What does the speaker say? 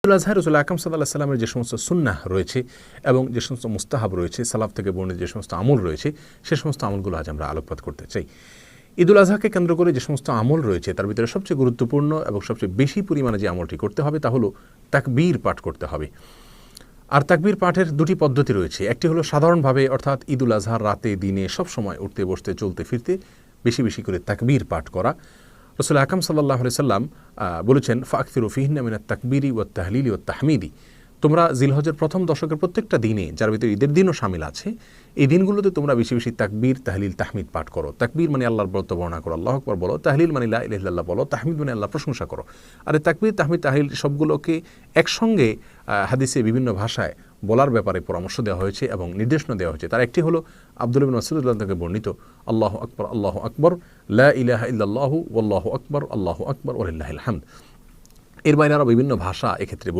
ঈদুল আজহা রাসূল আকরাম সাল্লাল্লাহু আলাইহি ওয়াসাল্লামের যে সমস্ত সুন্নাহ রয়েছে এবং যে সমস্ত মুস্তাহাব রয়েছে, সালাফ থেকে বর্ণিত যে সমস্ত আমল রয়েছে, সে সমস্ত আমলগুলো আজ আমরা আলোকপাত করতে চাই। ঈদুল আজহাকে কেন্দ্র করে যে সমস্ত আমল রয়েছে তার ভিতরে সবচেয়ে গুরুত্বপূর্ণ এবং সবচেয়ে বেশি পরিমাণে যে আমলটি করতে হবে তা হলো তাকবীর পাঠ করতে হবে। আর তাকবীর পাঠের দুটি পদ্ধতি রয়েছে। একটি হলো সাধারণভাবে, অর্থাৎ ঈদুল আজহার রাতে দিনে সব সময় উঠতে বসতে চলতে ফিরতে বেশি বেশি করে তাকবীর পাঠ করা। রাসূল আকরাম সাল্লাল্লাহু আলাইহি ওয়াসাল্লাম বলেছেন, ফাকসিরু ফিহিন্না মিনাত তাকবীরি ওয়াত তাহলিলি ওয়াত তাহমিদি। তোমরা জিলহজের প্রথম দশকের প্রত্যেকটা দিনে, যার ভিতরে ঈদের দিনও শামিল আছে, এই দিনগুলোতে তোমরা বেশি বেশি তাকবীর, তাহলিল, তাহমিদ পাঠ করো। তাকবীর মানে আল্লাহর বরত্ব বর্ণনা করো, আল্লাহু আকবার বলো। তাহলিল মানে লা ইলাহা ইল্লাল্লাহ বলো। তাহমিদ মানে আল্লাহর প্রশংসা করো। আর এই তাকবীর, তাহমিদ, তাহলিল সবগুলোকে একসঙ্গে হাদিসে বিভিন্ন ভাষায় বলার ব্যাপারে পরামর্শ দেওয়া হয়েছে এবং নির্দেশনা দেওয়া হয়েছে। তার একটি হলো আব্দুল্লাহ ইবনে মাসউদ রাদিয়াল্লাহু থেকে বর্ণিত, আল্লাহু আকবার, আল্লাহু আকবার, লা ইলাহা ইল্লাল্লাহু ওয়াল্লাহু আকবার, আল্লাহু আকবার ওয়া লিল্লাহিল হামদ। এর বাইরে আরও বিভিন্ন ভাষা এক্ষেত্রে